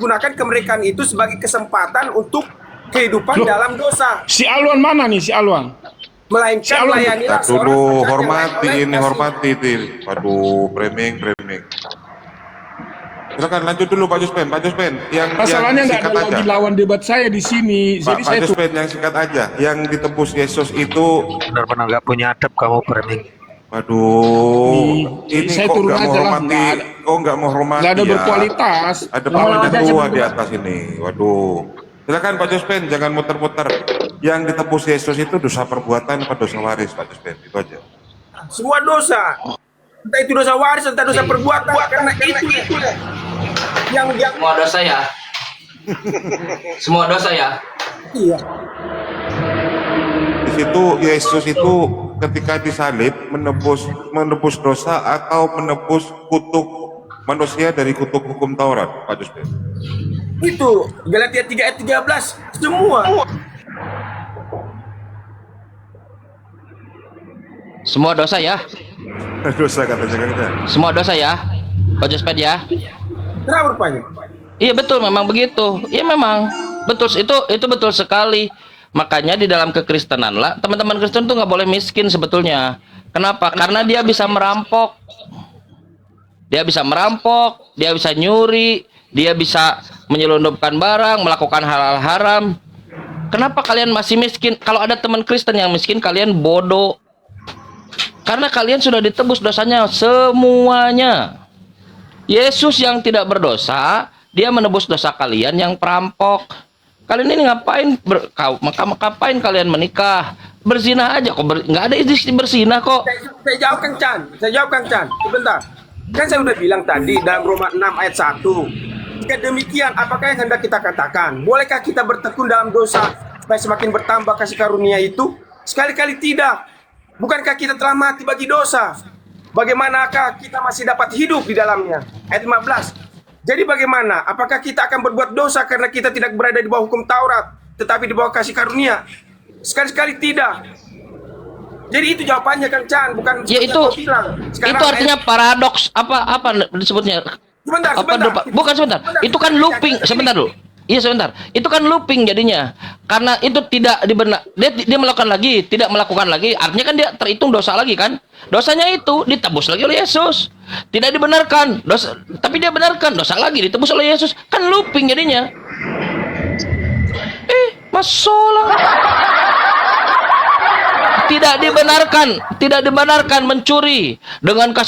mempergunakan kemerdekaan itu sebagai kesempatan untuk kehidupan dalam dosa. Si Alwan mana nih si Alwan? Melainkan melayanilah Tak dulu, pekerja yang hormati lain ini, kasih. hormati Til. Aduh, breming. Silakan lanjut dulu Pak Juspen. Masalahnya nggak ada singkat lagi aja. lawan debat saya di sini. Jadi Pak saya tuh Juspen yang singkat aja. Yang ditebus Yesus itu, Benar-benar nggak punya adab kamu, Breming. waduh, ini saya kok turun nggak mau aja lah, hormati, nggak ada ya. berkualitas. Ada Pak Tua di atas ini. Waduh. Silakan Pak Juspen, jangan muter-muter. Yang ditebus Yesus itu dosa perbuatan atau dosa waris Pak Juspen, itu aja. Semua dosa. Entah itu dosa waris, entah dosa perbuatan. Karena itu yang Semua dosa ya. Semua dosa ya. iya. Di situ Yesus itu ketika disalib menebus dosa atau menebus kutuk manusia dari kutuk hukum Taurat, Pak Juspen. Itu Galatia 3 ayat 13 semua. Semua dosa ya. Dosa katanya kan kita. Semua dosa ya. Pak Josped ya. Kenapa rupanya? Iya betul, memang begitu. Iya memang betul, itu betul sekali. Makanya di dalam kekristenan lah, teman-teman Kristen tuh nggak boleh miskin sebetulnya. Kenapa? Karena dia bisa merampok, dia bisa nyuri, dia bisa menyelundupkan barang, melakukan hal-hal haram. Kenapa kalian masih miskin? Kalau ada teman Kristen yang miskin, kalian bodoh. Karena kalian sudah ditebus dosanya semuanya. Yesus yang tidak berdosa, dia menebus dosa kalian yang perampok. Kalian ini ngapain ngapain kalian menikah? Berzina aja kok, nggak ada istri berzina kok. Saya jawab Kang Chan. Sebentar. Kan saya udah bilang tadi dalam Roma 6 ayat 1. Jika demikian, apakah yang hendak kita katakan? Bolehkah kita bertekun dalam dosa supaya semakin bertambah kasih karunia itu? Sekali-kali tidak. Bukankah kita telah mati bagi dosa? Bagaimanakah kita masih dapat hidup di dalamnya? Ayat 15. Jadi bagaimana? Apakah kita akan berbuat dosa karena kita tidak berada di bawah hukum Taurat, tetapi di bawah kasih karunia? Sekali-sekali tidak. Jadi itu jawabannya Kang Chan, bukan Ya itu Sekarang, artinya paradoks apa disebutnya? Sebentar. Bukan sebentar. Itu kan looping. Sebentar dulu. Iya sebentar. Itu kan looping jadinya. Karena itu tidak dibenar. Dia melakukan lagi, tidak melakukan lagi. Artinya kan dia terhitung dosa lagi kan? Dosanya itu ditebus lagi oleh Yesus. Tidak dibenarkan. Dosa, tapi dia benarkan. Dosa lagi ditebus oleh Yesus. Kan looping jadinya. Masalah. Tidak dibenarkan mencuri.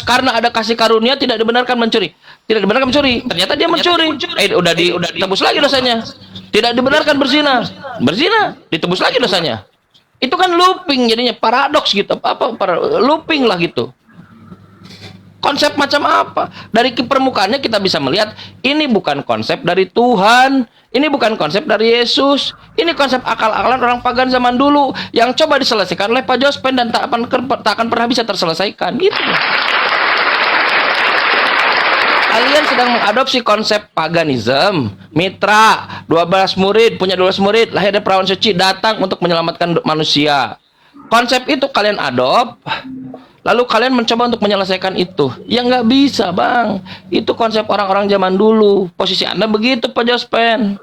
Karena ada kasih karunia tidak dibenarkan mencuri. Ternyata dia mencuri. Udah ditebus lagi dosanya. Tidak dibenarkan berzina. Ditebus lagi dosanya. Itu kan looping jadinya, paradoks gitu. Looping lah gitu. Konsep macam apa? Dari permukaannya kita bisa melihat ini bukan konsep dari Tuhan, ini bukan konsep dari Yesus, ini konsep akal-akalan orang pagan zaman dulu yang coba diselesaikan oleh Pak Jospen dan tak akan pernah bisa terselesaikan. Gitu. Kalian sedang mengadopsi konsep paganisme. Mitra, 12 murid, punya 12 murid, lahir dari perawan suci, datang untuk menyelamatkan manusia. Konsep itu kalian adop, lalu kalian mencoba untuk menyelesaikan itu. Ya nggak bisa, Bang. Itu konsep orang-orang zaman dulu. Posisi Anda begitu, Pak Jospen.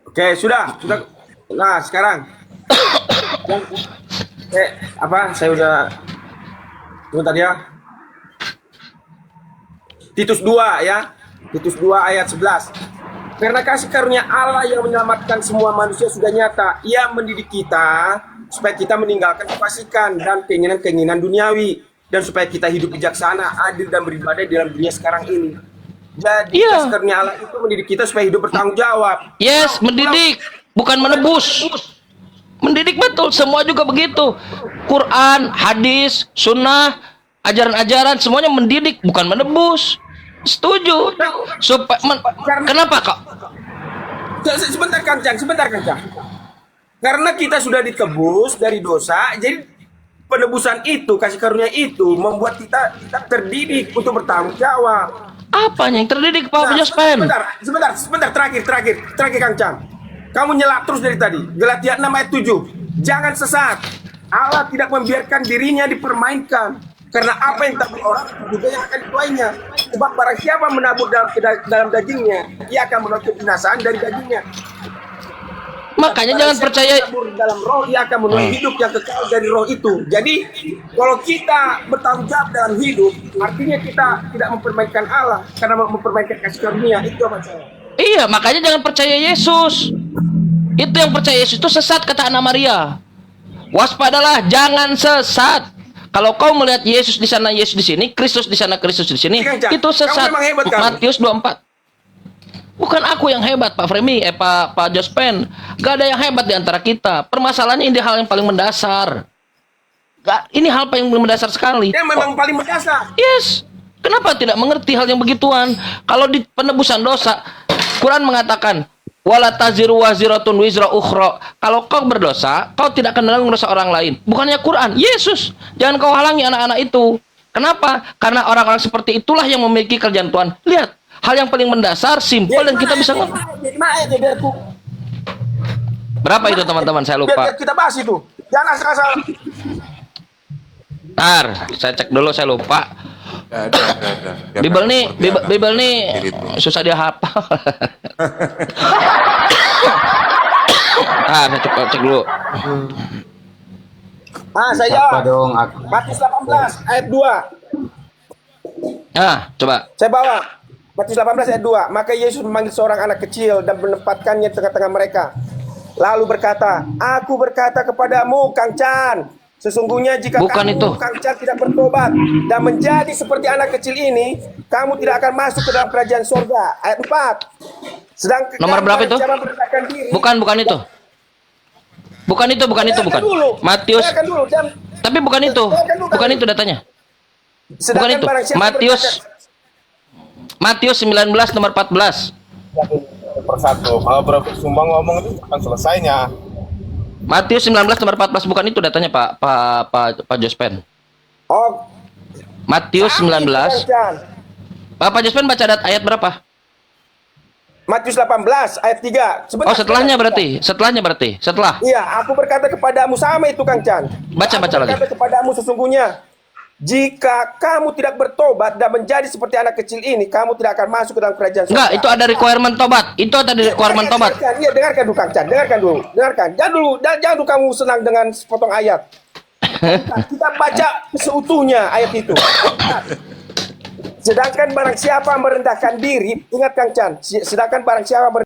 Oke, sudah. Nah, sekarang. Saya udah. Sebentar ya. Titus 2 ya. Titus 2 ayat 11. Karena kasih karunia Allah yang menyelamatkan semua manusia sudah nyata. Ia mendidik kita supaya kita meninggalkan kefasikan dan keinginan-keinginan duniawi, dan supaya kita hidup bijaksana, adil dan beribadah di dalam dunia sekarang ini. Jadi kasih karunia Allah itu mendidik kita supaya hidup bertanggung jawab. Yes, mendidik, bukan menebus. Mendidik betul, semua juga begitu. Quran, hadis, sunnah, ajaran-ajaran semuanya mendidik, bukan menebus. Setuju. Kenapa kok? Sebentar Kang Chan. Karena kita sudah ditebus dari dosa, jadi penebusan itu, kasih karunia itu membuat kita terdidik untuk bertanggung jawab. Apanya yang terdidik, Pak Jospen? Sebentar, terakhir Kang Chan. Kamu nyelak terus dari tadi. Galatia 6 ayat 7. Jangan sesat. Allah tidak membiarkan dirinya dipermainkan. Karena apa yang tabur orang juga yang akan dituainya. Sebab barang siapa menabur dalam dagingnya, ia akan menolak kebinasaan dari dagingnya. Makanya Barang jangan siapa percaya. menabur dalam roh, ia akan menolak hidup yang kekal dari roh itu. Jadi kalau kita bertanggung jawab dalam hidup, artinya kita tidak mempermainkan Allah karena mempermainkan kasih karunia. Itu apa saya? Iya, makanya jangan percaya Yesus. Itu yang percaya Yesus itu sesat, kata Anna Maria. Waspadalah, jangan sesat. Kalau kau melihat Yesus di sana, Yesus di sini, Kristus di sana, Kristus di sini, Cak, itu sesat. kamu memang hebat, kamu. Matius 24. Bukan aku yang hebat, Pak Fremi, Pak Jospen. Gak ada yang hebat di antara kita. Permasalahannya ini hal yang paling mendasar. Ini hal paling mendasar sekali. Yang memang paling mendasar. Yes. Kenapa tidak mengerti hal yang begituan? Kalau di penebusan dosa, Quran mengatakan, wala taziru waziratun wizra ukhra. Kalau kau berdosa, kau tidak akan menanggung dosa orang lain. Bukannya Quran, Yesus. Jangan kau halangi anak-anak itu. Kenapa? Karena orang-orang seperti itulah yang memiliki kerjaan Tuhan. Lihat, hal yang paling mendasar, simpel, dan kita bisa ngerti. Berapa itu teman-teman? Saya lupa. Biar kita bahas itu. Jangan asal-asal. Ntar, saya cek dulu, saya lupa. Ada. Bible nih susah dia hafal. Saya cek dulu. Saya jawab. Matius 18 ayat 2. Coba. Saya bawa. Matius 18 ayat 2. Maka Yesus memanggil seorang anak kecil dan menempatkannya di tengah-tengah mereka. Lalu berkata, aku berkata kepadamu, Kang Chan, sesungguhnya jika Kang Chan tidak bertobat dan menjadi seperti anak kecil ini, kamu tidak akan masuk ke dalam kerajaan surga. Ayat 4. Sedangkan nomor berapa itu? Bukan itu. Bukan. Matius. Tapi bukan itu. Bukan itu datanya. Bukan itu. Matius 19 nomor 14. Persatu. Kalau bersumbang ngomong itu akan selesainya. Matius 19 nomor 14, bukan itu datanya Pak Jospen. Oh. Matius 19. Pak Jospen baca ayat berapa? Matius 18 ayat 3. Oh, setelahnya berarti. Setelah. Iya, aku berkata kepadamu, sama itu Kang Chan. Baca lagi. Berkata kepadamu sesungguhnya jika kamu tidak bertobat dan menjadi seperti anak kecil ini, kamu tidak akan masuk ke dalam kerajaan surga. Enggak, itu ada requirement tobat. Itu ada requirement tobat. Iya, dengarkan dulu Kang Chan, dengarkan dulu. Jangan dulu kamu senang dengan sepotong ayat. Kita baca seutuhnya ayat itu. Sedangkan barang siapa merendahkan diri, ingat Kang Chan, sedangkan barang siapa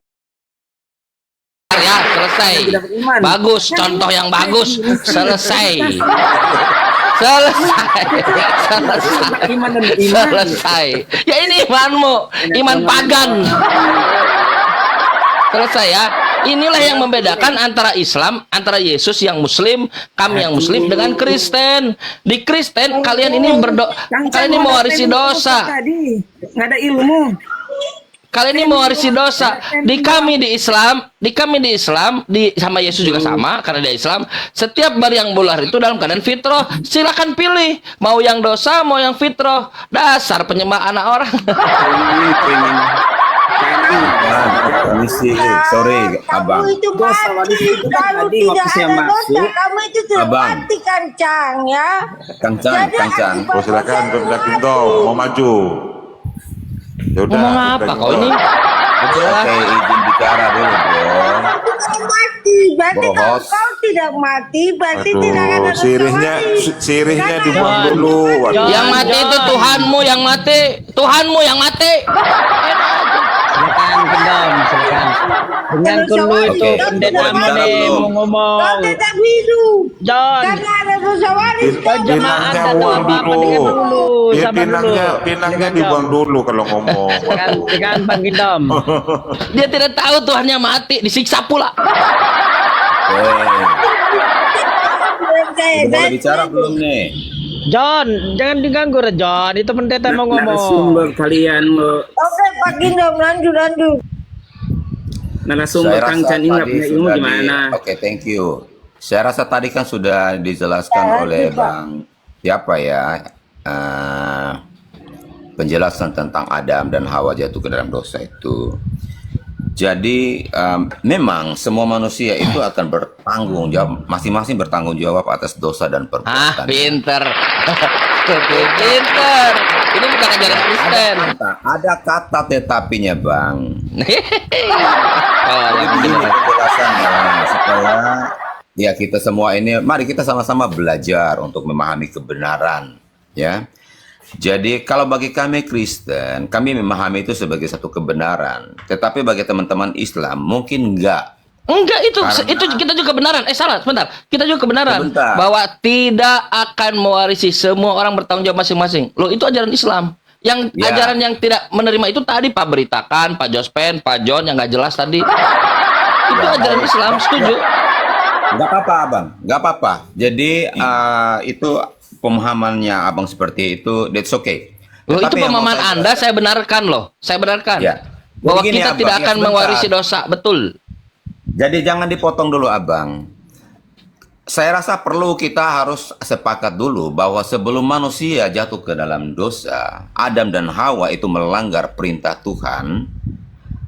ya, selesai. Bagus, contoh yang bagus. Selesai. Ya ini imanmu, iman pagan. Selesai ya. Inilah yang membedakan antara Islam, antara Yesus yang Muslim, kami yang Muslim dengan Kristen. Di Kristen kalian ini kalian ini mewarisi dosa. Nggak ada ilmu. Kalian ini mewarisi dosa. Di kami di Islam, sama Yesus juga sama karena dia Islam. Setiap bar yang bular itu dalam keadaan fitrah. Silakan pilih mau yang dosa, mau yang fitrah. Dasar penyembah anak orang. Permisi, sorry abang. Kamu itu mati, kamu tidak ada dosa, kamu itu sudah mati Kancang ya. Kancang. Oh, silakan Pemda Kingdom mau maju. Yaudah, Ngomong apa kau ini? Oke, izin bicara dulu, bro. Mati, berarti kalau kau tidak mati, berarti tidak ada dosa lagi. sirihnya dibuang dulu. Waduh. Yang mati itu Tuhanmu yang mati. Tuhanmu yang mati. Silakan Kendom, silakan. Dengan dulu itu pendeta nih mau ngomong. Kau tetap hidup. John, Karena ada dosa waris. jemaat Pinangnya atau buang apa-apa dulu. dengan dulu, Ya, sabar dulu. pinangnya dibuang dulu kalau ngomong. Silakan Bang Kendom. Dia tidak tahu Tuhannya mati, disiksa pula. Boleh bicara belum nih? John, jangan diganggu John. Itu pendeta mau ngomong. Narasumber kalian Oke, Pak Gindom, lanjut. Narasumber Saya Kang rasa Chan ini nggak tadi punya ilmu sudah gimana? Oke, thank you. Saya rasa tadi kan sudah dijelaskan oleh Bang siapa ya, penjelasan tentang Adam dan Hawa jatuh ke dalam dosa itu. Jadi memang semua manusia itu akan bertanggung jawab, masing-masing bertanggung jawab atas dosa dan perbuatan. Pinter. Pinter. Ini bukan ajaran Kristen. Ada kata tetapinya, Bang. Oh, Jadi begini penjelasannya, supaya ya kita semua ini, mari kita sama-sama belajar untuk memahami kebenaran, ya. Jadi kalau bagi kami Kristen, kami memahami itu sebagai satu kebenaran. Tetapi bagi teman-teman Islam mungkin enggak. Enggak, Karena- itu kita juga kebenaran. Salah, sebentar. Kita juga kebenaran Sebentar. bahwa tidak akan mewarisi, semua orang bertanggung jawab masing-masing. Loh, itu ajaran Islam. Yang Ya. ajaran yang tidak menerima itu tadi Pak beritakan, Pak Jospen, Pak John yang nggak jelas tadi. Itu ajaran Islam, setuju. Enggak apa-apa, Abang. Enggak apa-apa. Jadi itu pemahamannya Abang seperti itu, that's okay. Loh, itu Tetapi yang mau pemahaman saya Anda, saya benarkan loh. Saya benarkan. Ya. Bahwa Begini, kita Abang, tidak ya, akan sebentar. mewarisi dosa, betul. Jadi jangan dipotong dulu, Abang. Saya rasa perlu kita harus sepakat dulu bahwa sebelum manusia jatuh ke dalam dosa, Adam dan Hawa itu melanggar perintah Tuhan.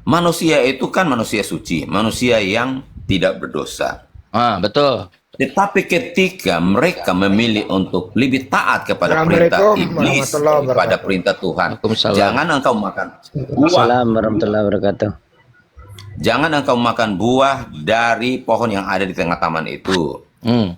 Manusia itu kan manusia suci, manusia yang tidak berdosa. Ah, betul. Tetapi ketika mereka memilih untuk lebih taat kepada perintah iblis daripada perintah Tuhan, Waalaikumsalam. jangan engkau makan buah, Assalamualaikum warahmatullahi wabarakatuh. jangan engkau makan buah dari pohon yang ada di tengah taman itu.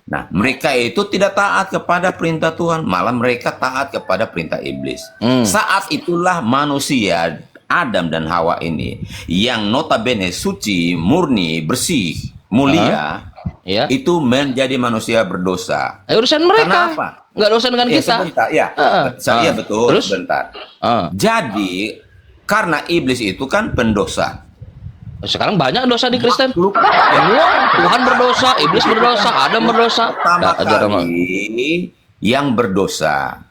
Nah, mereka itu tidak taat kepada perintah Tuhan, malah mereka taat kepada perintah iblis. Saat itulah manusia, Adam dan Hawa ini, yang notabene suci, murni, bersih, mulia, Ya. itu menjadi manusia berdosa. Urusan mereka. Karena apa? Nggak urusan dengan Ya, kita. sebentar, ya. Iya betul, Terus? sebentar. Jadi, karena iblis itu kan pendosa. Sekarang banyak dosa di Kristen. Makhluk Tuhan berdosa, iblis berdosa, Adam berdosa. pertama Ajaran kali yang berdosa.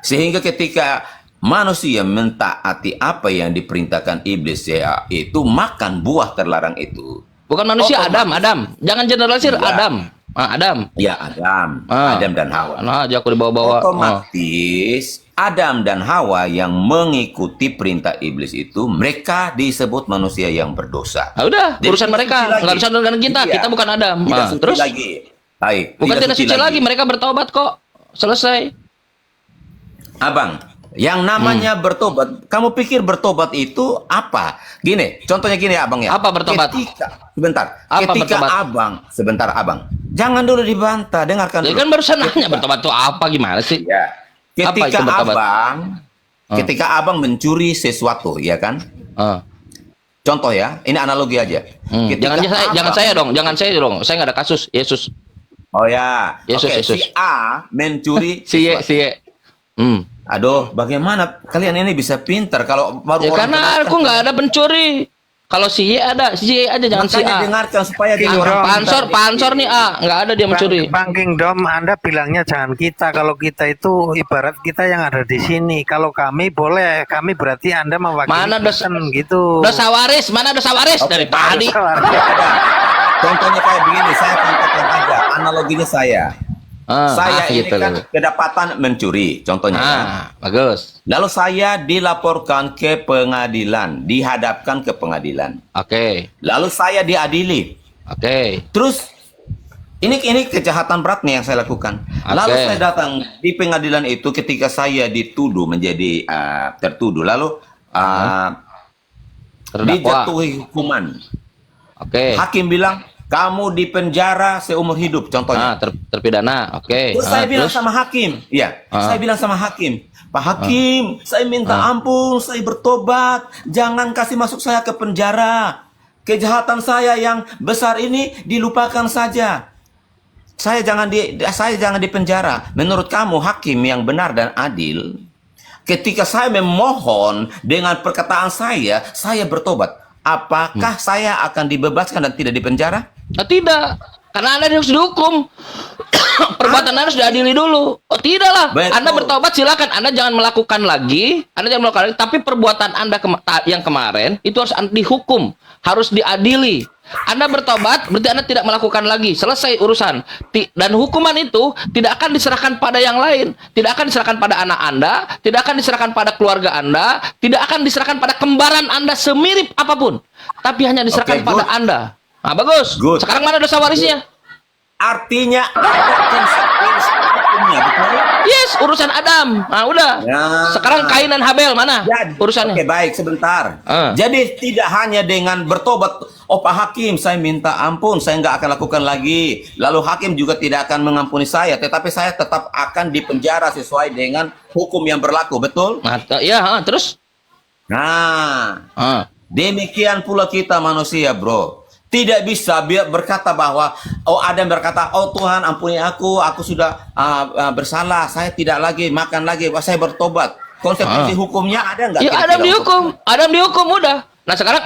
Sehingga ketika manusia mentaati apa yang diperintahkan iblis, yaitu makan buah terlarang itu. Bukan manusia, Otomatis. Adam. Jangan generalisir, Iya. Adam. Adam. Ya, Adam. Ah. Adam dan Hawa. Nah, aja aku dibawa-bawa. Otomatis Adam dan Hawa yang mengikuti perintah iblis itu, mereka disebut manusia yang berdosa. Nah, udah, Jadi urusan tidak mereka. suci lagi. Nggak urusan dengan kita. Iya. Kita bukan Adam. Tidak Nah, suci terus? lagi. Baik. Bukan tidak suci lagi. Mereka bertobat kok. Selesai. Abang, yang namanya bertobat, kamu pikir bertobat itu apa? Gini, contohnya gini Abang ya. Apa bertobat? Sebentar. Apa ketika bertobat? Abang, sebentar Abang. Jangan dulu dibantah, dengarkan Jadi dulu. kan barusan nanya bertobat itu apa, gimana sih? Ya. Apa itu Ketika bertobat? ketika Abang mencuri sesuatu, ya kan? Ah. Contoh ya, ini analogi aja. Ketika Jangan Abang- saya dong, jangan saya dong. Saya nggak ada kasus. Yesus. Oh ya, Yesus, oke. Yesus. Si A mencuri Si Ye, sesuatu. si Ye. Aduh, bagaimana kalian ini bisa pintar kalau baru Ya orang karena kenal- aku nggak ada pencuri. Kalau si Y ada, si Y aja, jangan si Makanya A. dengarkan supaya dia Kingdom. orang Pansor nih A, nggak ada dia mencuri. Bang Kingdom, Anda bilangnya jangan kita. Kalau kita itu ibarat kita yang ada di sini. Kalau kami boleh, kami berarti Anda mewakili Mana dosa- Kristen gitu. Dosa waris, mana dosa waris Oke, dari tadi? Ada. Contohnya kayak begini, saya contohkan aja analoginya saya. Saya ini gitu. kan kedapatan mencuri, contohnya. ya. Bagus. Lalu saya dilaporkan ke pengadilan, dihadapkan ke pengadilan. Oke, Lalu saya diadili. oke. Terus ini kejahatan berat nih yang saya lakukan. Lalu Oke. saya datang di pengadilan itu ketika saya dituduh menjadi tertuduh, lalu Terdakwa. dijatuhi hukuman. Oke. Hakim bilang kamu di penjara seumur hidup, contohnya. Terpidana. Oke. Terus saya bilang sama hakim, saya bilang sama hakim, Pak Hakim, saya minta ampun, saya bertobat, jangan kasih masuk saya ke penjara. Kejahatan saya yang besar ini dilupakan saja. Saya jangan di penjara. Menurut kamu hakim yang benar dan adil, ketika saya memohon dengan perkataan saya bertobat, apakah saya akan dibebaskan dan tidak dipenjara? Tidak. Karena Anda harus dihukum. Perbuatan Anda harus diadili dulu. Oh, tidak lah. Betul. Anda bertobat silakan. Anda jangan melakukan lagi. Tapi perbuatan Anda yang kemarin itu harus dihukum, harus diadili. Anda bertobat, berarti Anda tidak melakukan lagi. Selesai urusan. Dan hukuman itu tidak akan diserahkan pada yang lain. Tidak akan diserahkan pada anak Anda. Tidak akan diserahkan pada keluarga Anda. Tidak akan diserahkan pada kembaran Anda semirip apapun. Tapi hanya diserahkan Oke, pada good. Anda. Nah, bagus. Good. Sekarang mana dosa warisnya? Artinya ada konsekuensi hukumnya, betul? Yes, urusan Adam. Nah, udah. Ya. Sekarang Kain dan Habel mana urusannya? Oke, baik, sebentar. Jadi tidak hanya dengan bertobat, oh Pak Hakim, saya minta ampun, saya nggak akan lakukan lagi. Lalu Hakim juga tidak akan mengampuni saya, tetapi saya tetap akan dipenjara sesuai dengan hukum yang berlaku, betul? Nah, ya, terus? Nah, demikian pula kita manusia, bro. Tidak bisa berkata bahwa Adam berkata, oh Tuhan ampuni aku sudah bersalah, saya tidak lagi makan lagi, saya bertobat. Konsekuensi hukumnya ada nggak? Ya, Adam dihukum udah. Nah sekarang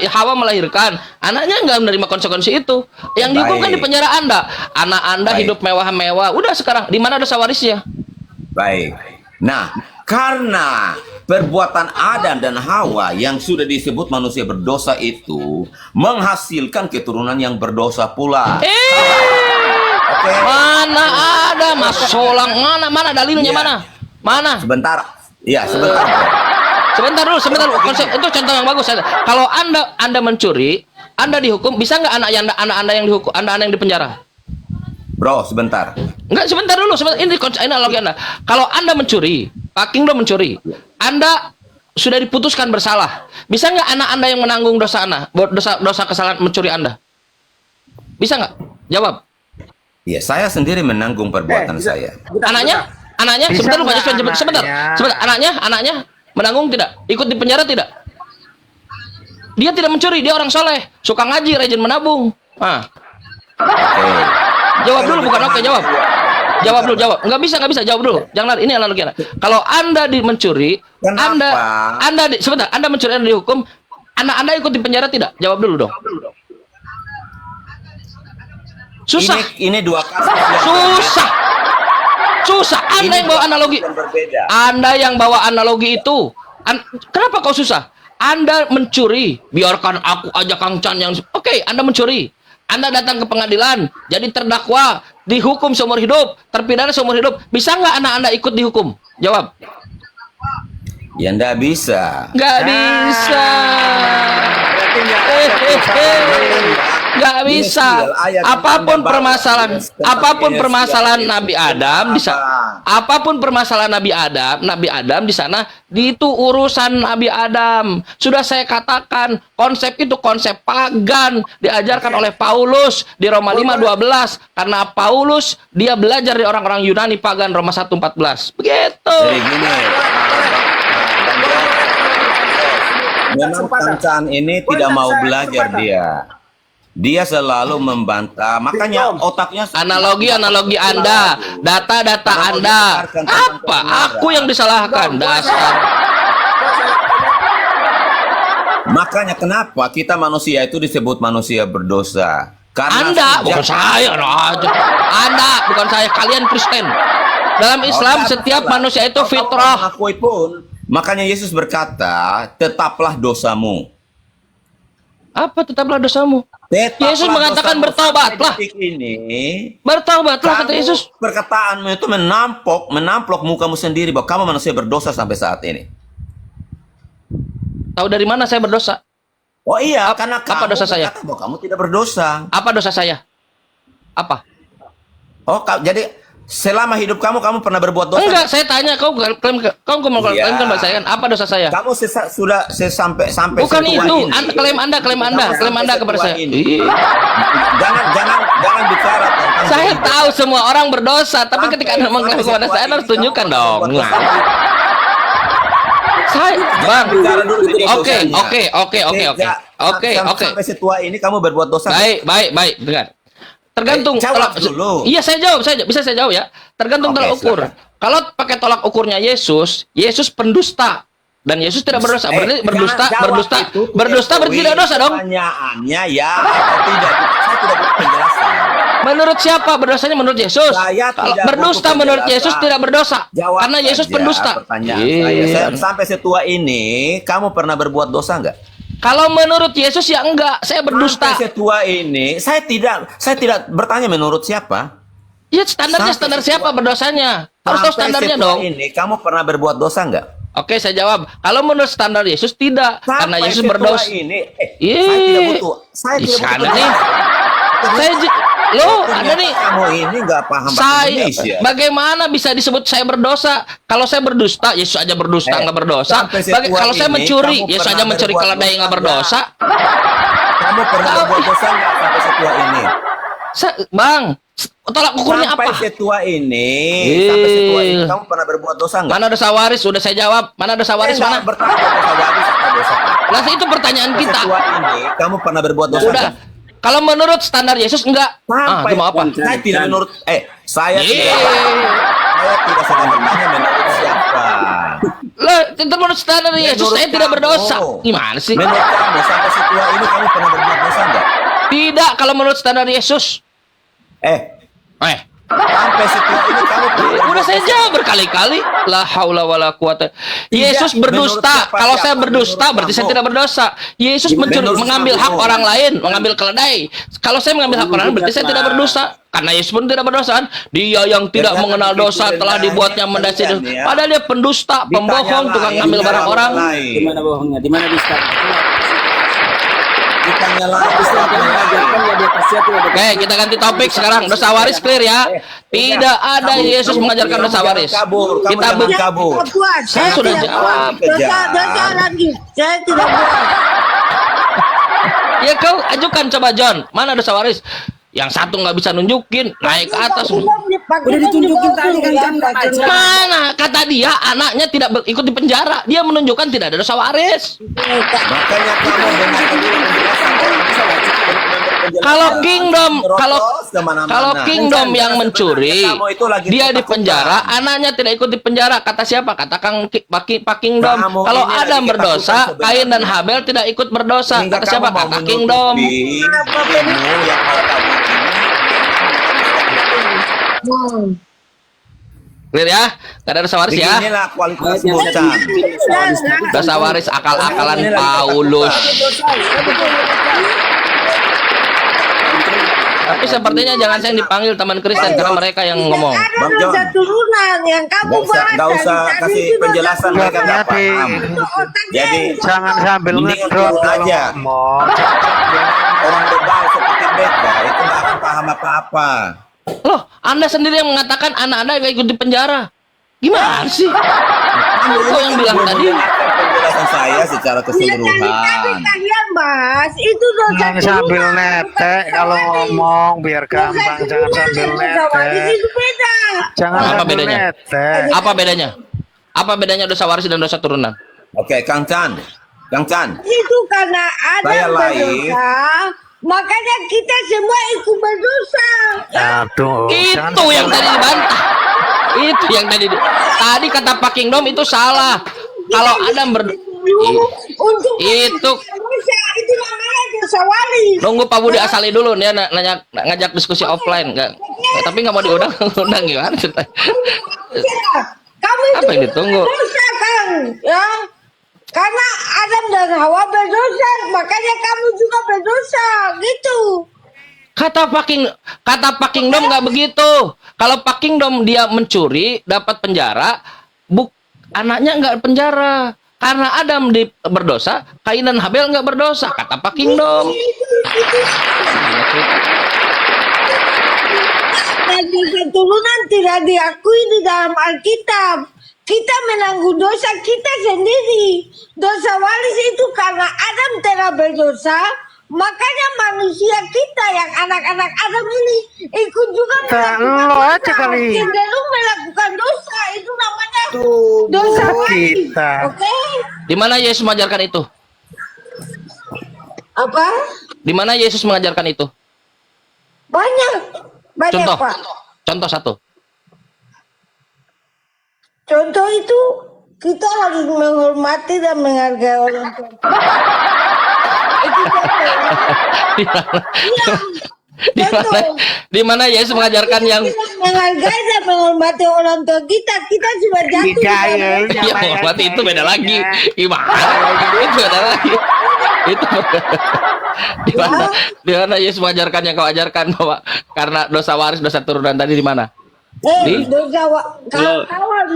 Hawa melahirkan, anaknya nggak menerima konsekuensi itu. Yang dihukum kan di penjara Anda. Anak Anda hidup mewah-mewah. Udah sekarang di mana dosa warisnya? Baik. Nah, karena perbuatan Adam dan Hawa yang sudah disebut manusia berdosa itu menghasilkan keturunan yang berdosa pula. Mana ada Mas Solang? Mana dalilnya mana? Sebentar. Ya, sebentar. Sebentar dulu. Konsep itu contoh yang bagus. Kalau Anda mencuri, Anda dihukum, bisa nggak anak Anda yang dihukum, Anda yang dipenjara? Bro, sebentar. Enggak, sebentar dulu. Ini analogi Anda. Kalau Anda mencuri, Pak Kingdom mencuri, Anda sudah diputuskan bersalah. Bisa nggak anak Anda yang menanggung dosa Anda, dosa kesalahan mencuri Anda? Bisa nggak? Jawab. Ya, saya sendiri menanggung perbuatan saya. Anaknya, sebentar Pak Joshua, sebentar. Anaknya menanggung tidak? Ikut di penjara tidak? Dia tidak mencuri, dia orang soleh, suka ngaji, rajin menabung. Jawab dulu, bukan oke, jawab. Jawab dulu, jawab. Nggak bisa, jawab dulu. Jangan lari, ini analogi. Kalau Anda mencuri, sebentar, Anda mencuri, Anda dihukum, anak Anda ikut di penjara tidak? Jawab dulu dong. Susah. Ini dua kasus. Susah. Anda yang bawa analogi. Anda yang bawa analogi itu. Kenapa kau susah? Anda mencuri, biarkan aku aja Kang Chan yang oke, Anda mencuri. Anda datang ke pengadilan, jadi terdakwa, dihukum seumur hidup, terpidana seumur hidup. Bisa nggak anak Anda ikut dihukum? Jawab. Ya nggak bisa. Nggak bisa. Nggak bisa. Apapun permasalahan Nabi Adam bisa. Apapun permasalahan Nabi Adam di sana, itu urusan Nabi Adam. Sudah saya katakan, konsep itu konsep pagan diajarkan oleh Paulus di Roma 5:12. Karena Paulus dia belajar dari orang-orang Yunani pagan, Roma 1:14. Begitu. Jadi gini. Memang Kang Chan ini tidak mau belajar dia. Dia selalu membantah, makanya otaknya analogi Anda, data Anda. Apa? Aku yang disalahkan, dasar. Makanya kenapa kita manusia itu disebut manusia berdosa? Karena Anda, bukan saya, Anda, bukan saya, kalian Kristen. Dalam Islam setiap manusia itu fitrah. Mengakui pun, makanya Yesus berkata, tetaplah dosamu. Apa tetaplah dosamu? Yesus mengatakan bertobatlah. Bertobatlah kata Yesus. Perkataanmu itu menamplok mukamu sendiri bahwa kamu manusia berdosa sampai saat ini. Tahu dari mana saya berdosa? Oh iya, karena apa dosa saya? Bahwa kamu tidak berdosa. Apa dosa saya? Apa? Oh, jadi selama hidup kamu pernah berbuat dosa? Enggak, saya tanya kau klaim sama saya kan apa dosa saya? Kamu sudah sampai bukan itu, klaim Anda kepada saya. Jangan bicara tentang saya tahu semua orang berdosa, tapi ketika Anda mengklaim kepada saya harus tunjukkan dong. Saya, Bang. Oke. Sampai setua ini kamu berbuat dosa. Baik, dengar. Tergantung tolak dulu. Iya, bisa saya jawab ya. Tergantung tolak ukur. Kalau pakai tolak ukurnya Yesus pendusta dan Yesus tidak berdosa. Berarti berdusta berarti tidak dosa dong. Pertanyaannya ya atau tidak? Saya tidak butuh penjelasan. Menurut siapa berdosanya? Menurut Yesus. Berdusta menurut Yesus tidak berdosa. Karena Yesus pendusta. Pertanyaan saya, sampai setua ini kamu pernah berbuat dosa nggak? Kalau menurut Yesus ya enggak, saya berdusta. Sampai setua ini, saya tidak bertanya menurut siapa. Ya standarnya standar siapa berdosanya? Harus tahu Sampai standarnya setua dong. ini, kamu pernah berbuat dosa nggak? Oke, saya jawab. Kalau menurut standar Yesus tidak, karena Sampai Yesus setua berdosa. ini, Ih, saya tidak butuh. Saya di tidak sana butuh. nih. Lo ada nih. Kamu ini nggak paham bahasa Saya Indonesia. bagaimana bisa disebut saya berdosa? Kalau saya berdusta, Yesus aja berdusta nggak berdosa. sampai setua Kalau saya ini, mencuri, kamu Yesus pernah aja mencuri berbuat keledai nggak dosa berdosa. Kamu pernah berbuat dosa nggak sampai setua ini? Bang, tolak ukurnya Sampai apa? setua ini, Eh. sampai setua ini, kamu pernah berbuat dosa nggak? Mana dosa waris? Sudah saya jawab. Mana dosa waris Saya mana? nggak bertanya dosa waris atau dosa apa. Lah itu pertanyaan Sampai kita. setua ini, kamu pernah berbuat dosa Udah. nggak? Kalau menurut standar Yesus enggak. Sampai Itu mau apa? Saya tidak menurut saya Yeay. tidak sedang bertanya menurut siapa. Lah, itu menurut standar Yesus Menurut saya tidak kamu. berdosa. Gimana sih? Menurut kamu sampai setua ini kamu pernah berbuat dosa nggak? Tidak kalau menurut standar Yesus. Eh, sampai setua ini kamu pernah berbuat Udah saya dosa? jawab berkali-kali. La haula wala quwata. Yesus menurut berdusta. siapa Kalau siapa? saya berdusta Menurut berarti saya kamu. tidak berdosa. Yesus mencuri, Menurut mengambil kamu. hak orang lain, mengambil keledai. Kalau saya mengambil hak orang lain berarti saya tidak berdosa. Karena Yesus pun tidak berdosa kan? Dia yang tidak Jangan mengenal begitu dosa telah rendahnya dibuatnya mendasar. kalian, ya. Padahal dia pendusta, pembohong, tukang ngambil barang orang. Di Di mana bohongnya? Di mana dusta? Ditanya lagi. Mengajarkan ya di atas siatu ada. Oke, kita ganti topik sekarang. Dosa waris clear ya. Tidak ada Yesus mengajarkan dosa waris. Kabur, Kita kamu bu- jangan kabur. Tidak buat. Saya sudah tidak jawab. buat. Dosa lagi. Saya tidak buat. Ya kau ajukan coba John. Mana dosa waris? Yang satu nggak bisa nunjukin, naik ke atas. Udah ditunjukin tadi kan jam baca. Mana? Kata dia anaknya tidak ikut di penjara. Dia menunjukkan tidak ada dosa waris. Makanya kamu dengarkan dulu penjelasan orang bisa baca. Kalau kingdom, kalau Merokok kemana-mana. kalau kingdom yang mencuri, Kamu itu lagi dia di ketakutan. penjara, anaknya tidak ikut di penjara. Kata siapa? Kata Pak Kingdom. Kamu Kalau ini Adam lagi berdosa, ketakutan Kain dan sebenarnya. Habel tidak ikut berdosa. Sehingga Kata siapa? kamu mau Kata Kingdom. menutupi ilmu yang malah kamu ini. Clear ya? Gak ada dosa waris ya? Beginilah kualitas bocah. Dosa waris akal-akalan Paulus. Tapi sepertinya jangan saya yang dipanggil teman Kristen karena mereka yang ngomong. Ada Bang John. dosa turunan yang kamu Nggak usah bahas. kasih penjelasan, mereka nggak paham. Jadi Jangan sambil Ini ngedrop ngomong kalau aja. ngomong. orang bebal seperti mereka itu nggak akan paham apa-apa. Loh, Anda sendiri yang mengatakan anak-anak gak ikut di penjara. Gimana sih? Kau yang bilang tadi. Penjelasan saya secara Tadi keseluruhan. kalian bahas itu dosa Jangan sambil turunan, netek bukan kalau dosa waris. ngomong biar Dosa gampang. Jangan turunan sambil dan dosa waris netek. itu beda. Jangan Apa sambil bedanya? netek. Apa bedanya? Apa bedanya dosa waris dan dosa turunan? Oke, Kang Chan. Kang Chan. Itu karena ada Saya lain. berdosa, makanya kita semua ikut berdosa. Aduh. jangan Itu yang tadi dibantah. Itu yang tadi kata Pak Kingdom itu salah. Kalau Adam Untuk itu dosa itu namanya dosa waris. nunggu Pak Budi asali dulu dia nanya ngajak diskusi offline enggak. Tapi nggak mau diundang undang gimana ceritanya? Kamu itu Apa yang ditunggu? berdosa kan, ya? Karena Adam dan Hawa berdosa, makanya kamu juga berdosa, gitu. Kata Pak Kingdom nggak begitu. Kalau Pak Kingdom dia mencuri dapat penjara, anaknya nggak penjara. Karena Adam berdosa, Kain dan Habel nggak berdosa. Kata Pak Kingdom. Dan dosa turunan tidak diakui di dalam Alkitab. Kita menanggung dosa kita sendiri. Dosa waris itu karena Adam telah berdosa, makanya manusia kita yang anak-anak Adam ini ikut juga lo aja kali. cenderung melakukan dosa. Itu namanya dosa waris. kita. Oke? Di mana Yesus mengajarkan itu? Apa? Di mana Yesus mengajarkan itu? Banyak. Banyak, Contoh. Pak. Contoh satu. Contoh itu kita harus menghormati dan menghargai orang tua. Itu contoh. Di mana? Iya. Di mana Yesus mengajarkan yang Menghargai dan menghormati orang tua kita. Kita sudah jatuh. Tidak, ya. ya menghormati itu beda lagi. Gimana? Itu beda lagi. Itu di mana Yesus mengajarkan yang kau ajarkan bahwa karena dosa waris, dosa turunan tadi di mana? Di?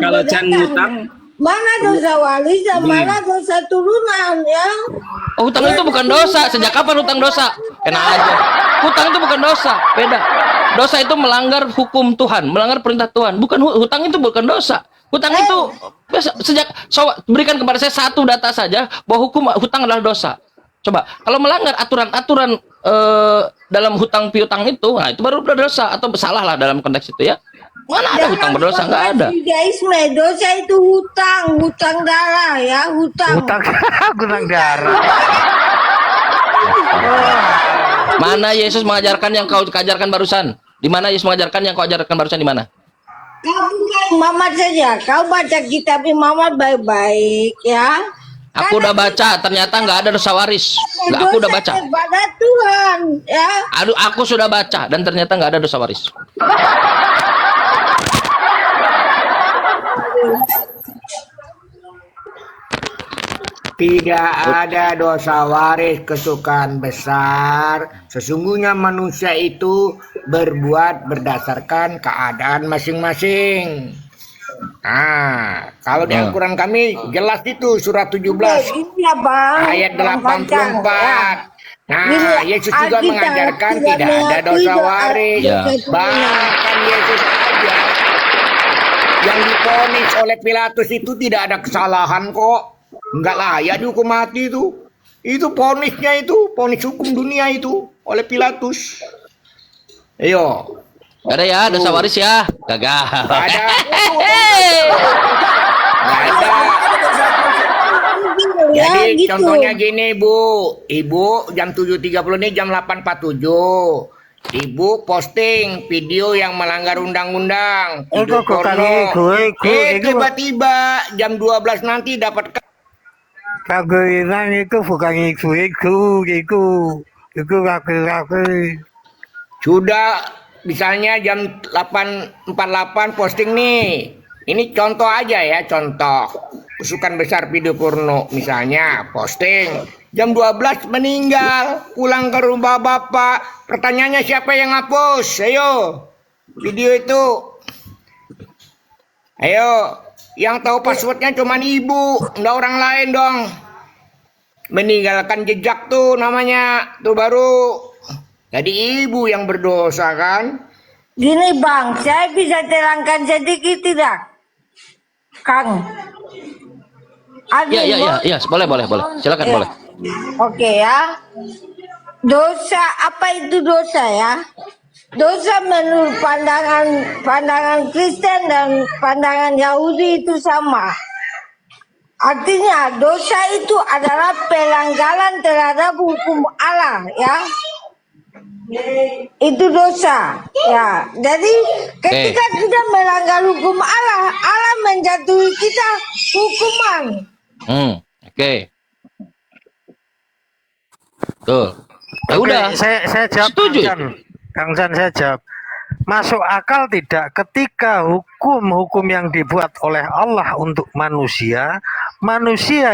Kalau Chan ngutang, Mana dosa waris dan mana dosa turunan ya? Oh, hutang itu bukan dosa. Sejak kapan hutang dosa? Kena aja. Hutang itu bukan dosa. Beda. Dosa itu melanggar hukum Tuhan, melanggar perintah Tuhan. Bukan hutang itu bukan dosa. Hutang itu sejak berikan kepada saya satu data saja bahwa hukum hutang adalah dosa. Coba kalau melanggar aturan-aturan dalam hutang piutang itu, nah itu baru berdosa atau bersalah lah dalam konteks itu ya. Mana ada hutang berdosa? Nggak ada. Judaisme dosa itu hutang darah ya, hutang darah. Mana Yesus mengajarkan yang kau ajarkan barusan? Di mana Yesus mengajarkan yang kau ajarkan barusan di mana? Kau bukan Mamat saja, kau baca kitab Mamat baik-baik ya. Aku udah baca, ternyata nggak ada dosa waris. Nggak, aku udah baca. Kepada Tuhan ya. Aduh, aku sudah baca dan ternyata nggak ada dosa waris. Tidak ada dosa waris kesukaan besar. Sesungguhnya manusia itu berbuat berdasarkan keadaan masing-masing. Nah, kalau di Al-Quran kami jelas itu surat 17 Iya, Bang. ayat 84. Nah, Yesus juga Alkitab mengajarkan tidak tidak ada dosa mengakui waris. Ya. Bahkan Yesus aja yang divonis oleh Pilatus itu tidak ada kesalahan kok. Enggak layak dihukum mati itu. Itu vonisnya itu, vonis hukum dunia itu oleh Pilatus. Ayo. Gak ada ya dosa waris ya. Gagal. Nggak ada. Nggak ada. Ya, Jadi gitu. contohnya gini Bu, Ibu jam 7.30 ini jam 8.47. Ibu posting video yang melanggar undang-undang. Video kok porno. gue Tiba-tiba jam 12 nanti dapat kagetan itu bukan itu kaki. sudah misalnya jam 8.48 posting nih. Ini contoh aja ya, contoh. Usukan besar video porno misalnya posting. Jam 12 meninggal, pulang ke rumah bapak. Pertanyaannya siapa yang hapus? Ayo. Video itu. Ayo. Yang tahu passwordnya cuma ibu, enggak orang lain dong. Meninggalkan jejak tuh namanya. Tuh baru. Jadi ibu yang berdosa kan? Gini Bang, saya bisa terangkan sedikit tidak? Kang. Iya, boleh. Silakan Ya. boleh. Oke ya. Dosa apa itu dosa ya? Dosa menurut pandangan Kristen dan pandangan Yahudi itu sama. Artinya dosa itu adalah pelanggaran terhadap hukum Allah ya. Itu dosa ya. Jadi ketika kita melanggar hukum Allah, Allah menjatuhi kita hukuman. Oke. Tuh. Ya udah. Saya jawab. Setuju. Kang Jan, saya jawab. Masuk akal tidak ketika hukum yang dibuat oleh Allah untuk manusia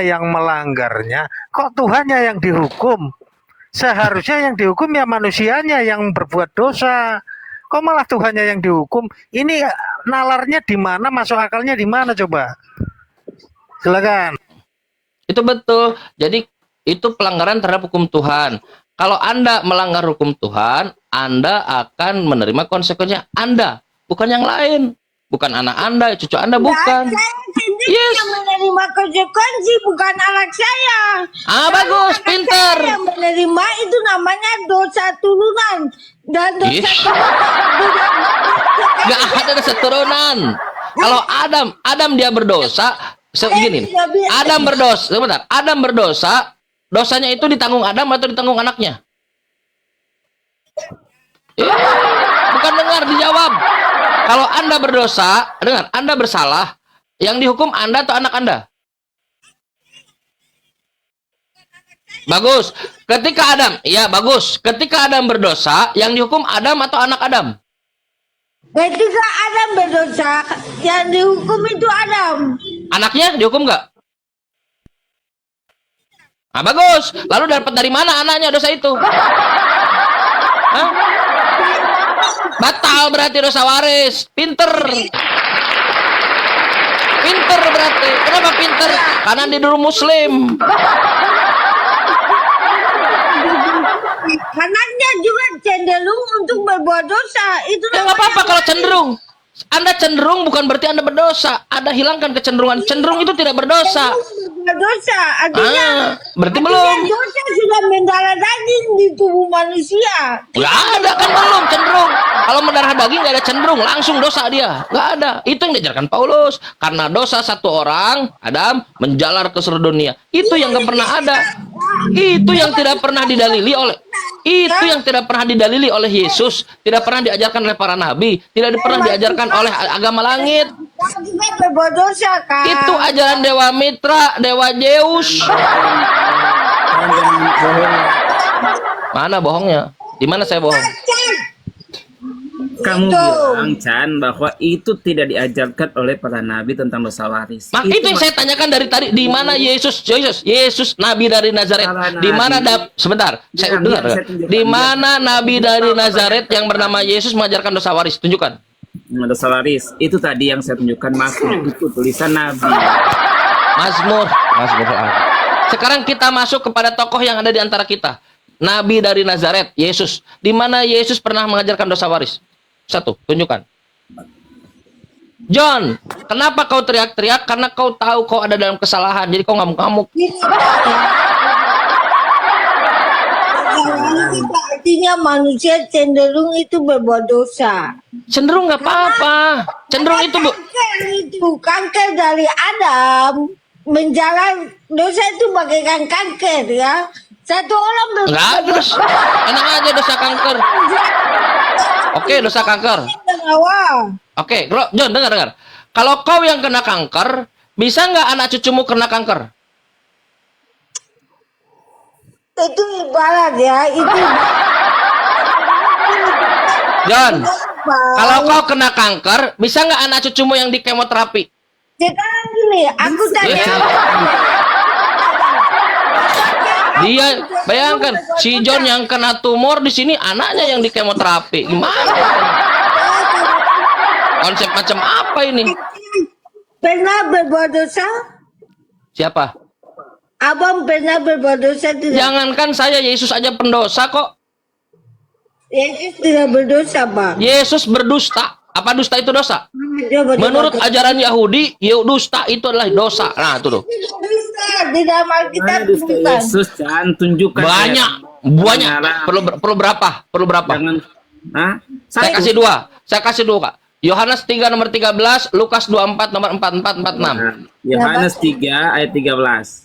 yang melanggarnya, kok Tuhannya yang dihukum? Seharusnya yang dihukum ya manusianya yang berbuat dosa. Kok malah Tuhannya yang dihukum? Ini nalarnya di mana? Masuk akalnya di mana coba? Silakan. Itu betul. Jadi itu pelanggaran terhadap hukum Tuhan. Kalau Anda melanggar hukum Tuhan, Anda akan menerima konsekuensinya. Anda, bukan yang lain. Bukan anak Anda, cucu Anda, bukan. Saya sendiri yang menerima konsekuensi, bukan anak saya. Bagus, Anak pinter. saya yang menerima itu namanya dosa turunan. Dan dosa Nggak ada dosa turunan. Kalau Adam dia berdosa, segini. Adam berdosa, sebentar. Adam berdosa, dosanya itu ditanggung Adam atau ditanggung anaknya? Bukan dengar, dijawab. Kalau Anda berdosa, dengar, Anda bersalah, yang dihukum Anda atau anak Anda? Bagus. Ketika Adam berdosa, yang dihukum Adam atau anak Adam? Ketika Adam berdosa, yang dihukum itu Adam. Anaknya dihukum nggak? Ah, bagus. Lalu dapat dari mana anaknya dosa itu? Hah? Batal berarti dosa waris. Pinter. Pinter berarti. Kenapa pinter? Karena dia dulu muslim. Anaknya juga cenderung untuk berbuat dosa. Itu Ya nggak apa-apa kalau cenderung. Anda cenderung bukan berarti Anda berdosa. Anda hilangkan kecenderungan. Cenderung itu tidak berdosa. berdosa. Artinya, Berarti artinya belum. dosa sudah mendarah daging di tubuh manusia. Nggak ada kan belum cenderung. Kalau mendarah daging nggak ada cenderung, langsung dosa dia. Nggak ada. Itu yang diajarkan Paulus. Karena dosa satu orang, Adam, menjalar ke seluruh dunia. Itu yang nggak pernah ada. Itu yang tidak pernah didalili oleh Yesus, tidak pernah diajarkan oleh para nabi, tidak pernah diajarkan oleh agama langit. Kau juga berbuat dosa kan? Itu ajaran Dewa Mitra, Dewa Zeus. Mana bohongnya? Di mana saya bohong? Kamu bilang, Chan, bahwa itu tidak diajarkan oleh para nabi tentang dosa waris. Itu yang saya tanyakan dari tadi. Di mana Yesus, nabi dari Nazaret? Di mana sebentar, saya dengar. Di mana nabi dari Nazaret yang bernama Yesus mengajarkan dosa waris? Tunjukkan. Dosa waris itu tadi yang saya tunjukkan, Mazmur, itu tulisan nabi. Mazmur. Sekarang kita masuk kepada tokoh yang ada di antara kita. Nabi dari Nazaret, Yesus. Di mana Yesus pernah mengajarkan dosa waris? Satu, tunjukkan. John, kenapa kau teriak-teriak? Karena kau tahu kau ada dalam kesalahan. Jadi kau ngamuk-ngamuk. Artinya manusia cenderung itu berbuat dosa. Cenderung nggak apa-apa. Cenderung itu kanker dari Adam menjalan dosa itu bagaikan kanker ya. Satu orang nggak ada dosa. Enak aja dosa kanker. Oke, dosa kanker. Oke, John, dengar. Kalau kau yang kena kanker, bisa nggak anak cucumu kena kanker? Itu ibarat ya, itu. John, kalau kau kena kanker, bisa nggak anak cucumu yang di kemoterapi? Sekarang gini, aku tanya. Dia bayangkan si John yang kena tumor di sini, anaknya yang di kemoterapi. Gimana? Konsep macam apa ini? Pernah berbuat dosa? Siapa? Abang pernah berbuat dosa tidak? Jangankan saya, Yesus aja pendosa kok. Yesus tidak berdosa, Bang. Yesus berdusta. Apa dusta itu dosa? Menurut ajaran Yahudi, dusta itu adalah dosa. Nah, itu tuh. Di dalam Alkitab bukan. Yesus, Chan, tunjukkan. Banyak. Perlu berapa? Jangan. Saya kasih dua, Kak. Yohanes 3 nomor 13, Lukas 24 nomor 4446. Yohanes 3 ayat 13.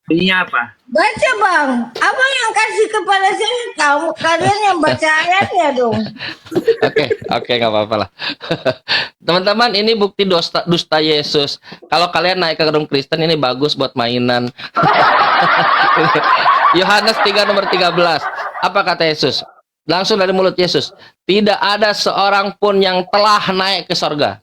Ini apa? Baca, Bang. Abang yang kasih kepada saya, kalian yang baca ayatnya dong. Oke, nggak apa-apa lah. Teman-teman, ini bukti dusta Yesus. Kalau kalian naik ke gedung Kristen, ini bagus buat mainan. Yohanes 3 nomor 13. Apa kata Yesus? Langsung dari mulut Yesus. Tidak ada seorang pun yang telah naik ke sorga,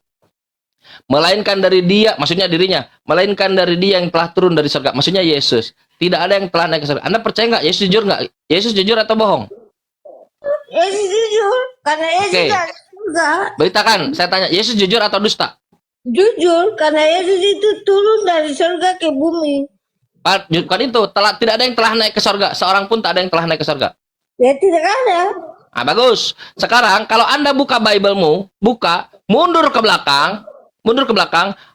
melainkan dari dia, maksudnya dirinya, melainkan dari dia yang telah turun dari surga, maksudnya Yesus. Tidak ada yang telah naik ke surga. Anda percaya nggak? Yesus jujur nggak? Yesus jujur atau bohong? Yesus jujur, karena Yesus dari surga. Beritakan, saya tanya, Yesus jujur atau dusta? Jujur, karena Yesus itu turun dari surga ke bumi. Bukan itu, tidak ada yang telah naik ke surga. Seorang pun tak ada yang telah naik ke surga. Ya tidak ada. Bagus. Sekarang kalau Anda buka Bible-mu, mundur ke belakang,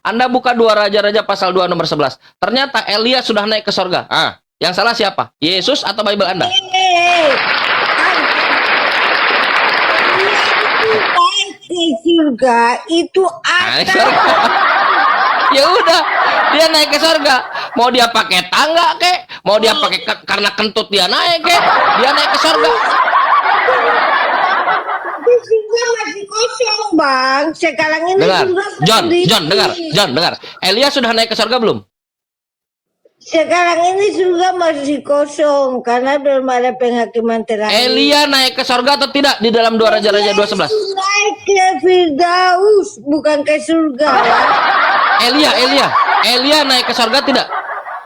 Anda buka 2 Raja-Raja pasal 2 nomor 11. Ternyata Elia sudah naik ke sorga. Yang salah siapa? Yesus atau Bible Anda? Naik ke surga itu ada. Ya udah, dia naik ke sorga. Mau dia pakai tangga kek, mau dia pakai karena kentut dia naik kek, dia naik ke sorga. Surga masih kosong, Bang. Sekarang ini dengar, surga John, dengar. Elia sudah naik ke sorga belum? Sekarang ini surga masih kosong karena belum ada penghakiman terakhir. Elia naik ke sorga atau tidak di dalam 2 Raja-Raja 2:11? Naik ke Firdaus, bukan ke surga. Elia. Elia naik ke sorga tidak?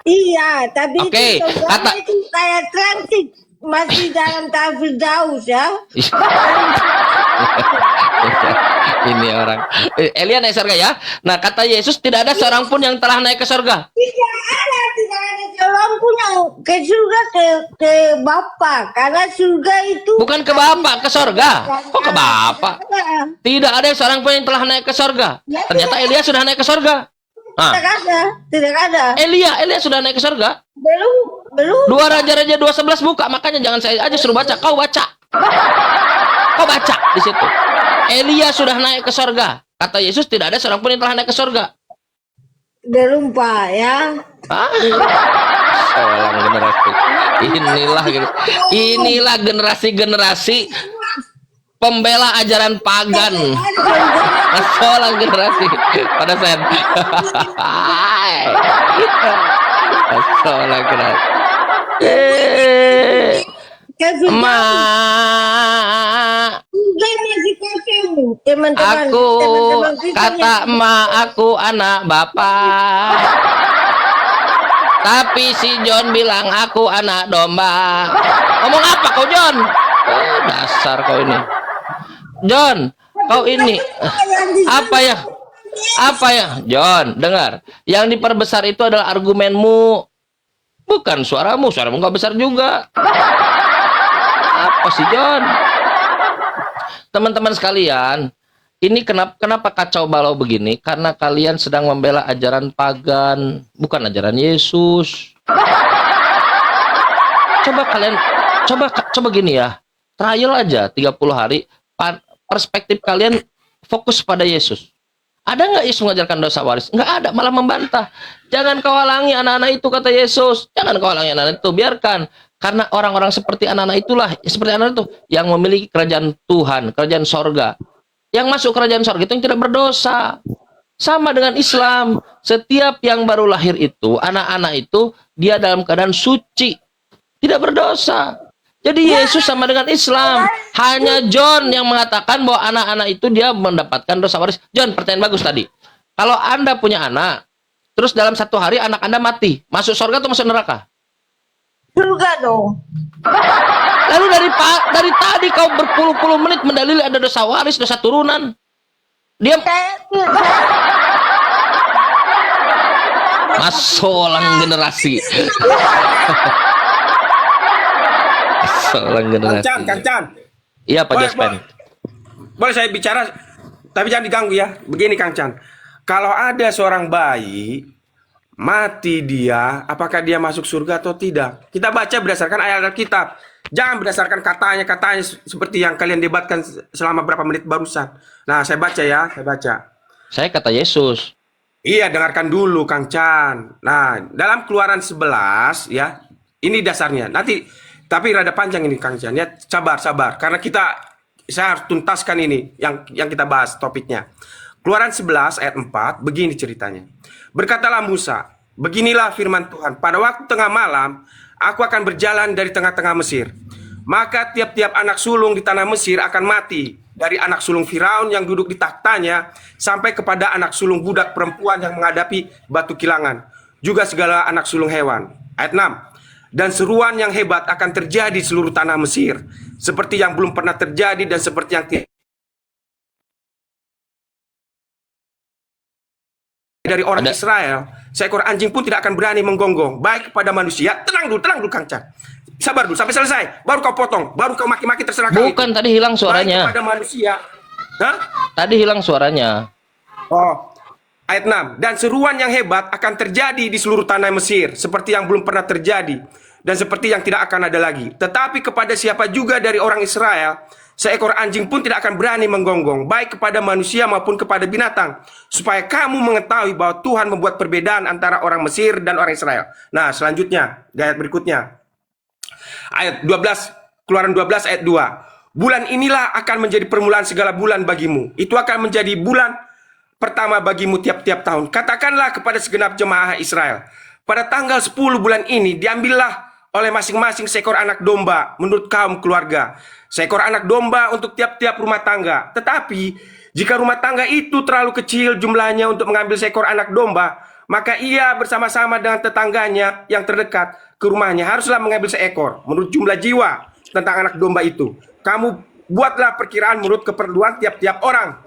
Iya, tapi Oke, itu surganya kata- itu kayak transit masih dalam tahap Firdaus ya. Ini orang. Elia naik sorga ya. Nah, kata Yesus tidak ada seorang pun yang telah naik ke sorga. Tidak ada seorang pun yang ke surga ke Bapa, karena surga itu Bukan ke Bapa, ke sorga. Kok ke Bapa? Tidak ada seorang pun yang telah naik ke sorga. Ternyata Elia sudah naik ke sorga. Tidak ada. Elia sudah naik ke sorga. Belum. 2 Raja-Raja 2:11 buka, makanya jangan saya aja suruh baca, kau baca. Kau baca di situ. Elia sudah naik ke sorga. Kata Yesus tidak ada seorang pun yang telah naik ke sorga. Belum Pak ya. Seorang generasi. Inilah generasi pembela ajaran pagan. Seorang generasi pada saya. Seorang generasi. Teman-teman, Kata emak aku anak bapak. Tapi si John bilang aku anak domba. Ngomong apa kau John? Dasar kau ini. John, kau ini apa ya? Apa ya? John, dengar. Yang diperbesar itu adalah argumenmu. Bukan suaramu nggak besar juga. Apa sih John? Teman-teman sekalian, ini kenapa kacau balau begini? Karena kalian sedang membela ajaran pagan, bukan ajaran Yesus. Coba gini ya. Trial aja 30 hari, perspektif kalian fokus pada Yesus. Ada nggak Yesus mengajarkan dosa waris? Nggak ada, malah membantah. Jangan kau halangi anak-anak itu, kata Yesus. Jangan kau halangi anak-anak itu, biarkan. Karena orang-orang seperti anak-anak itulah, seperti anak itu, yang memiliki kerajaan Tuhan, kerajaan sorga. Yang masuk kerajaan sorga itu yang tidak berdosa. Sama dengan Islam. Setiap yang baru lahir itu, anak-anak itu, dia dalam keadaan suci. Tidak berdosa. Jadi Yesus sama dengan Islam. Hanya John yang mengatakan bahwa anak-anak itu dia mendapatkan dosa waris. John, pertanyaan bagus tadi. Kalau Anda punya anak, terus dalam 1 hari anak Anda mati, masuk surga atau masuk neraka? Surga dong. Lalu dari tadi kau berpuluh-puluh menit mendalili ada dosa waris, dosa turunan. Diam. Masolang generasi. Masolang generasi. Kang Chan. Iya Pak Jaspen. Boleh saya bicara, tapi jangan diganggu ya. Begini Kang Chan. Kalau ada seorang bayi mati dia, apakah dia masuk surga atau tidak? Kita baca berdasarkan ayat Alkitab. Jangan berdasarkan katanya seperti yang kalian debatkan selama berapa menit barusan. Nah, saya baca ya, saya baca. Saya kata Yesus. Iya, dengarkan dulu Kang Chan. Nah, dalam Keluaran 11 ya, ini dasarnya. Nanti tapi rada panjang ini Kang Chan ya. Sabar. Karena saya harus tuntaskan ini yang kita bahas topiknya. Keluaran 11 ayat 4, begini ceritanya. Berkatalah Musa, beginilah firman Tuhan, pada waktu tengah malam, aku akan berjalan dari tengah-tengah Mesir. Maka tiap-tiap anak sulung di tanah Mesir akan mati, dari anak sulung Firaun yang duduk di tahtanya, sampai kepada anak sulung budak perempuan yang menghadapi batu kilangan, juga segala anak sulung hewan. Ayat 6, dan seruan yang hebat akan terjadi di seluruh tanah Mesir, seperti yang belum pernah terjadi dan seperti yang tidak dari orang Israel, seekor anjing pun tidak akan berani menggonggong, baik kepada manusia. Tenang dulu Kang Chan. Sabar dulu sampai selesai. Baru kau potong, baru kau maki-maki terserah kau. Bukan, tadi hilang suaranya. Baik kepada manusia. Hah? Tadi hilang suaranya. Oh. Ayat 6. Dan seruan yang hebat akan terjadi di seluruh tanah Mesir, seperti yang belum pernah terjadi dan seperti yang tidak akan ada lagi. Tetapi kepada siapa juga dari orang Israel, seekor anjing pun tidak akan berani menggonggong, baik kepada manusia maupun kepada binatang, supaya kamu mengetahui bahwa Tuhan membuat perbedaan antara orang Mesir dan orang Israel. Nah, selanjutnya, di ayat berikutnya. Ayat 12, Keluaran 12 ayat 2. Bulan inilah akan menjadi permulaan segala bulan bagimu. Itu akan menjadi bulan pertama bagimu tiap-tiap tahun. Katakanlah kepada segenap jemaah Israel, pada tanggal 10 bulan ini diambillah oleh masing-masing seekor anak domba menurut kaum keluarga. Seekor anak domba untuk tiap-tiap rumah tangga. Tetapi jika rumah tangga itu terlalu kecil jumlahnya untuk mengambil seekor anak domba, maka ia bersama-sama dengan tetangganya yang terdekat ke rumahnya haruslah mengambil seekor menurut jumlah jiwa tentang anak domba itu. Kamu buatlah perkiraan menurut keperluan tiap-tiap orang.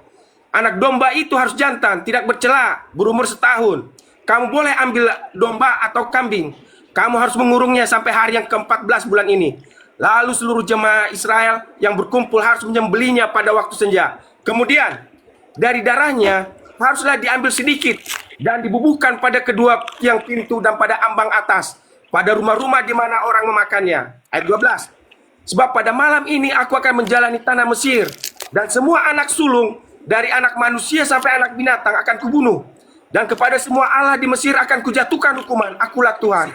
Anak domba itu harus jantan, tidak bercela, berumur setahun. Kamu boleh ambil domba atau kambing. Kamu harus mengurungnya sampai hari yang ke-14 bulan ini. Lalu seluruh jemaah Israel yang berkumpul harus menyembelinya pada waktu senja. Kemudian dari darahnya haruslah diambil sedikit dan dibubuhkan pada kedua tiang pintu dan pada ambang atas, pada rumah-rumah di mana orang memakannya. Ayat 12. Sebab pada malam ini aku akan menjalani tanah Mesir, dan semua anak sulung dari anak manusia sampai anak binatang akan kubunuh. Dan kepada semua Allah di Mesir akan kujatuhkan hukuman. Akulah Tuhan.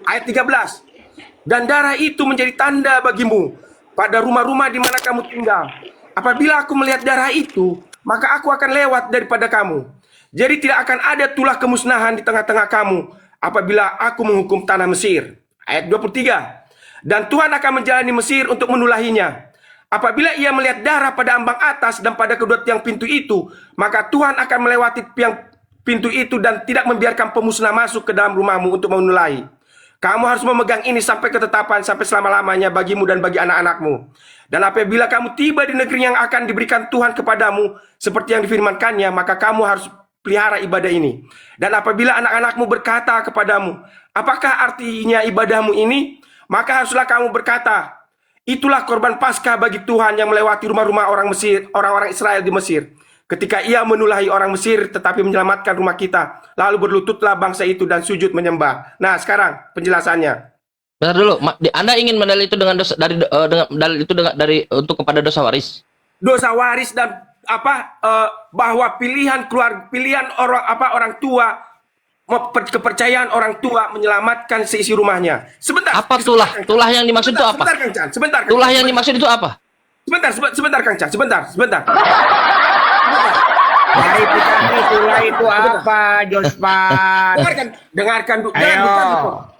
Ayat 13. Dan darah itu menjadi tanda bagimu pada rumah-rumah di mana kamu tinggal. Apabila aku melihat darah itu, maka aku akan lewat daripada kamu. Jadi tidak akan ada tulah kemusnahan di tengah-tengah kamu apabila aku menghukum tanah Mesir. Ayat 23. Dan Tuhan akan menjalani Mesir untuk menulahinya. Apabila ia melihat darah pada ambang atas dan pada kedua tiang pintu itu, maka Tuhan akan melewati tiang pintu itu dan tidak membiarkan pemusnah masuk ke dalam rumahmu untuk menulahi. Kamu harus memegang ini sampai ketetapan, sampai selama-lamanya bagimu dan bagi anak-anakmu. Dan apabila kamu tiba di negeri yang akan diberikan Tuhan kepadamu, seperti yang difirmankannya, maka kamu harus pelihara ibadah ini. Dan apabila anak-anakmu berkata kepadamu, apakah artinya ibadahmu ini? Maka haruslah kamu berkata, itulah korban Paskah bagi Tuhan yang melewati rumah-rumah orang Mesir, orang-orang Israel di Mesir. Ketika ia menulahi orang Mesir tetapi menyelamatkan rumah kita. Lalu berlututlah bangsa itu dan sujud menyembah. Nah, sekarang penjelasannya. Bentar dulu, Anda ingin mendalil itu dengan dosa dengan dalil itu dari untuk kepada dosa waris. Dosa waris dan bahwa pilihan orang tua, kepercayaan orang tua menyelamatkan seisi rumahnya. Sebentar. Apa tulah? Tulah yang dimaksud itu apa? Sebentar, Kang Chan. Sebentar. Tulah yang dimaksud itu apa? Sebentar, Kang Chan. Sebentar. Klarifikasi tulah itu apa, Jospan? Dengarkan dulu. Ayo.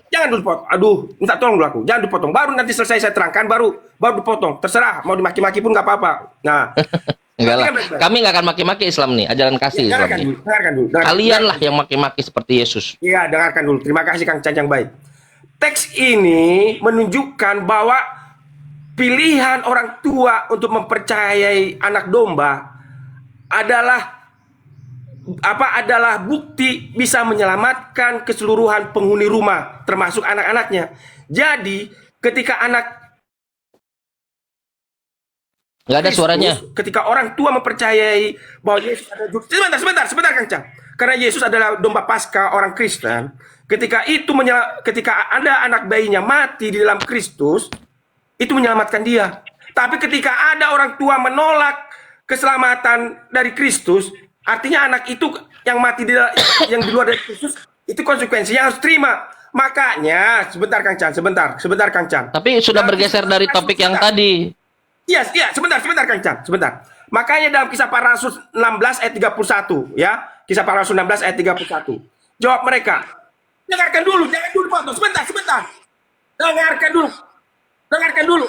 Jangan dulu potong. Aduh, minta tolong dulu aku. Jangan dipotong. Baru nanti selesai saya terangkan, baru dipotong. Terserah, mau dimaki-maki pun nggak apa-apa. Nah, enggak lah. Kami nggak akan maki-maki Islam nih, ajaran kasih Islam nih. Dengarkan dulu. Kalian lah yang maki-maki seperti Yesus. Iya, dengarkan dulu. Terima kasih Kang Chan yang baik. Teks ini menunjukkan bahwa pilihan orang tua untuk mempercayai anak domba adalah bukti bisa menyelamatkan keseluruhan penghuni rumah, termasuk anak-anaknya. Jadi, ketika nggak ada suaranya. Ketika orang tua mempercayai bahwa Yesus adalah sebentar Kang Chan. Karena Yesus adalah domba Paskah orang Kristen, ketika ada anak bayinya mati di dalam Kristus, itu menyelamatkan dia. Tapi ketika ada orang tua menolak keselamatan dari Kristus, artinya anak itu yang mati yang di luar dari Kristus, itu konsekuensinya harus terima. Makanya, sebentar Kang Chan. Tapi sudah bergeser dari topik yang tadi. Iya, sebentar Kang Chan, sebentar. Makanya dalam Kisah Para Rasul 16 ayat 31, ya. Kisah Para Rasul 16 ayat 31. Jawab mereka. Dengarkan dulu, jangan dulu potong. Sebentar. Dengarkan dulu.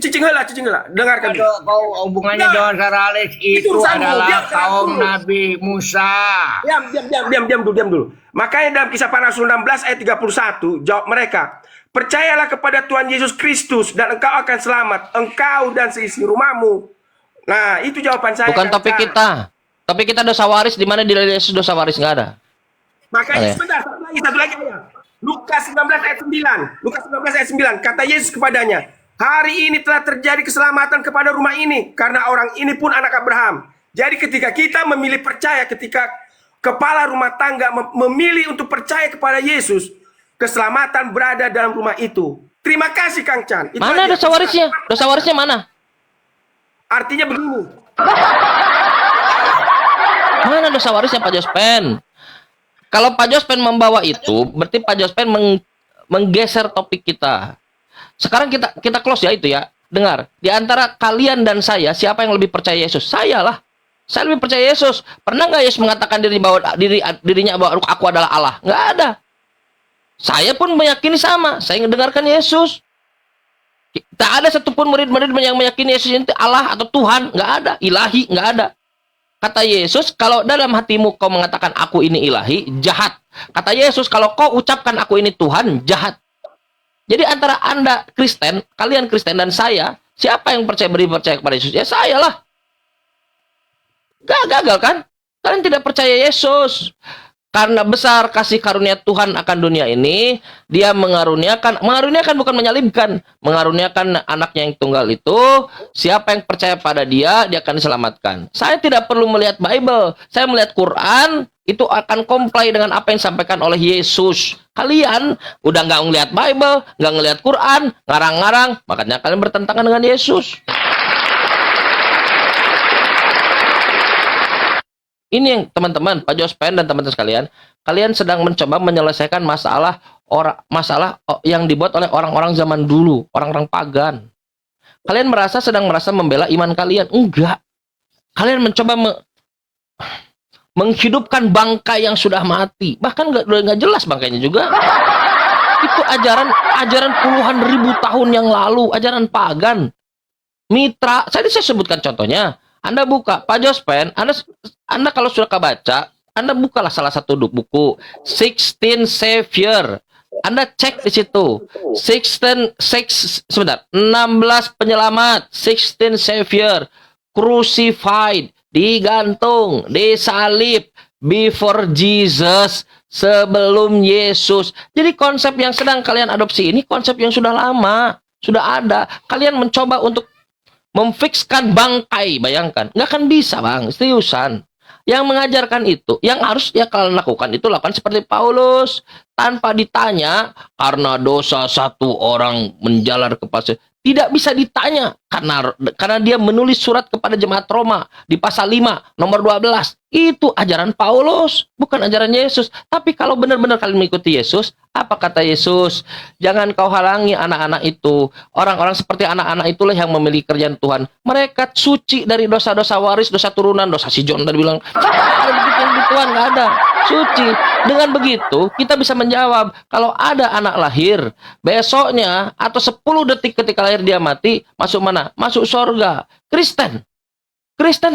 Cicing heula. Dengarkan dulu. Kau hubungannya dengan Saralis itu adalah kaum Nabi Musa. Diam dulu. Makanya dalam Kisah Para Rasul 16 ayat 31, jawab mereka, percayalah kepada Tuhan Yesus Kristus dan engkau akan selamat, engkau dan seisi rumahmu. Nah, itu jawaban saya. Bukan topik kita. Topik kita dosa waris, di mana di Yesus dosa waris nggak ada. Makanya sebentar, satu lagi ayat. Lukas 19 ayat 9. Kata Yesus kepadanya, hari ini telah terjadi keselamatan kepada rumah ini, karena orang ini pun anak Abraham. Jadi ketika kita memilih percaya, ketika kepala rumah tangga memilih untuk percaya kepada Yesus, keselamatan berada dalam rumah itu. Terima kasih Kang Chan. Itu mana aja. dosa warisnya? Dosa warisnya mana? Artinya begini. Mana dosa warisnya Pak Jospen? Kalau Pak Jospen membawa itu, berarti Pak Jospen menggeser topik kita. Sekarang kita close ya itu ya. Dengar, di antara kalian dan saya, siapa yang lebih percaya Yesus? Saya lah. Saya lebih percaya Yesus. Pernah nggak Yesus mengatakan dirinya bahwa aku adalah Allah? Nggak ada. Saya pun meyakini sama. Saya mendengarkan Yesus. Tak ada satupun murid-murid yang meyakini Yesus itu Allah atau Tuhan. Nggak ada. Ilahi, nggak ada. Kata Yesus, kalau dalam hatimu kau mengatakan aku ini ilahi, jahat. Kata Yesus, kalau kau ucapkan aku ini Tuhan, jahat. Jadi antara Anda Kristen, kalian Kristen dan saya, siapa yang percaya kepada Yesus? Ya saya lah. Gagal kan? Kalian tidak percaya Yesus. Karena besar kasih karunia Tuhan akan dunia ini, dia mengaruniakan bukan menyalibkan, mengaruniakan anaknya yang tunggal itu, siapa yang percaya pada dia, dia akan diselamatkan. Saya tidak perlu melihat Bible, saya melihat Quran, itu akan comply dengan apa yang disampaikan oleh Yesus. Kalian udah nggak ngelihat Bible, nggak ngelihat Quran, ngarang-ngarang, makanya kalian bertentangan dengan Yesus. Ini yang teman-teman, Pak Jospen dan teman-teman sekalian, kalian sedang mencoba menyelesaikan masalah yang dibuat oleh orang-orang zaman dulu, orang-orang pagan. Kalian sedang merasa membela iman kalian. Enggak. Kalian mencoba menghidupkan bangkai yang sudah mati. Bahkan nggak jelas bangkainya juga. Itu ajaran puluhan ribu tahun yang lalu, ajaran pagan. Mitra, saya sebutkan contohnya. Anda buka, Pak Jospen, Anda kalau sudah kebaca, Anda bukalah salah satu buku, 16 Savior. Anda cek di situ, 16 penyelamat, 16 Savior, crucified, digantung, disalib, before Jesus, sebelum Yesus. Jadi konsep yang sedang kalian adopsi ini konsep yang sudah lama, sudah ada. Kalian mencoba untuk memfikskan bangkai, bayangkan. Nggak akan bisa, Bang. Seriusan. Yang mengajarkan itu, yang harus ya kalian lakukan itu lakukan seperti Paulus. Tanpa ditanya, karena dosa satu orang menjalar ke pasir. Tidak bisa ditanya. Karena dia menulis surat kepada jemaat Roma. Di pasal 5, nomor 12. Itu ajaran Paulus. Bukan ajaran Yesus. Tapi kalau benar-benar kalian mengikuti Yesus, apa kata Yesus? Jangan kau halangi anak-anak itu. Orang-orang seperti anak-anak itulah yang memiliki kerjaan Tuhan. Mereka suci dari dosa-dosa waris, dosa turunan, dosa si John tadi bilang. Ada begitu Tuhan, nggak ada. Suci. Dengan begitu, kita bisa menjawab. Kalau ada anak lahir, besoknya atau 10 detik ketika lahir dia mati, masuk mana? Masuk surga. Kristen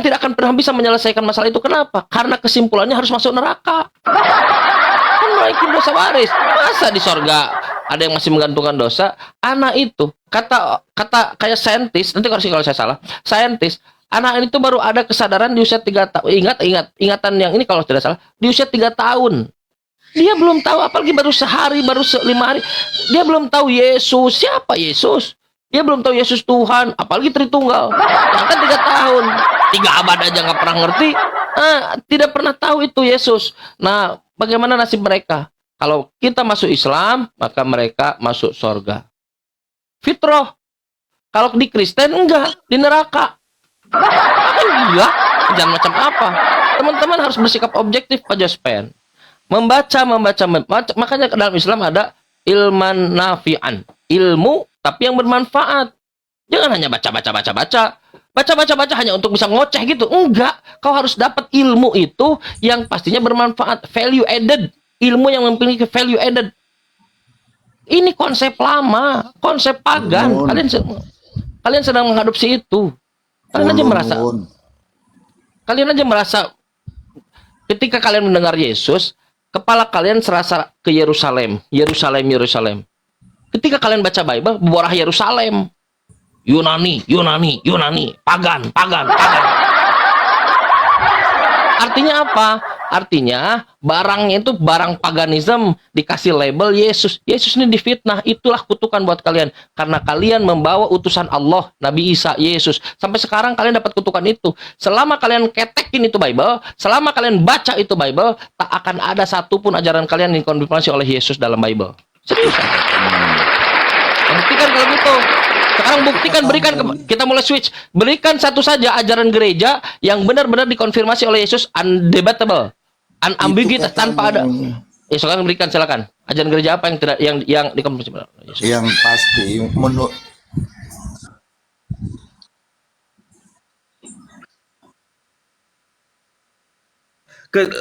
tidak akan pernah bisa menyelesaikan masalah itu. Kenapa? Karena kesimpulannya harus masuk neraka. Kan naikin dosa waris. Masa di sorga ada yang masih menggantungkan dosa? Anak itu, kata kayak saintis, nanti kalau saya salah, saintis, anak itu baru ada kesadaran di usia 3 tahun. Ingatan yang ini kalau tidak salah, di usia 3 tahun. Dia belum tahu, apalagi baru sehari, baru 5 hari. Dia belum tahu Yesus. Siapa Yesus? Dia belum tahu Yesus Tuhan, apalagi Tritunggal. Yang kan 3 tahun, 3 abad aja nggak pernah ngerti. Tidak pernah tahu itu Yesus. Nah, bagaimana nasib mereka? Kalau kita masuk Islam, maka mereka masuk surga. Fitrah. Kalau di Kristen, enggak. Di neraka. Enggak. Jangan macam apa. Teman-teman harus bersikap objektif, Pak Jospen. Membaca. Makanya dalam Islam ada ilman nafi'an. Ilmu tapi yang bermanfaat. Jangan hanya baca hanya untuk bisa ngoceh gitu. Enggak, kau harus dapat ilmu itu yang pastinya bermanfaat, value added. Ilmu yang memiliki value added. Ini konsep lama, konsep pagan. Kalian sedang mengadopsi itu. Kalian aja merasa ketika kalian mendengar Yesus, kepala kalian serasa ke Yerusalem. Ketika kalian baca Bible, borah Yerusalem. Yunani, pagan. Artinya apa? Artinya barangnya itu barang paganisme, dikasih label Yesus. Yesus ini difitnah, itulah kutukan buat kalian. Karena kalian membawa utusan Allah, Nabi Isa, Yesus. Sampai sekarang kalian dapat kutukan itu. Selama kalian ketekin itu Bible, selama kalian baca itu Bible, tak akan ada satupun ajaran kalian yang dikonfirmasi oleh Yesus dalam Bible. Serius. Buktikan kalau gitu. Sekarang buktikan, kita mulai switch. Berikan satu saja ajaran gereja yang benar-benar dikonfirmasi oleh Yesus, undebatable, unambiguous, tanpa ada. Sekarang berikan, silakan. Ajaran gereja apa yang dikonfirmasi oleh Yesus? Yang pasti menurut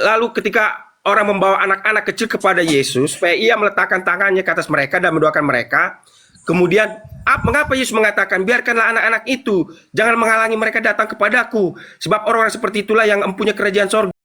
lalu ketika orang membawa anak-anak kecil kepada Yesus supaya ia meletakkan tangannya ke atas mereka dan mendoakan mereka, Kemudian mengapa Yesus mengatakan biarkanlah anak-anak itu, jangan menghalangi mereka datang kepadaku, sebab orang-orang seperti itulah yang mempunyai kerajaan sorga.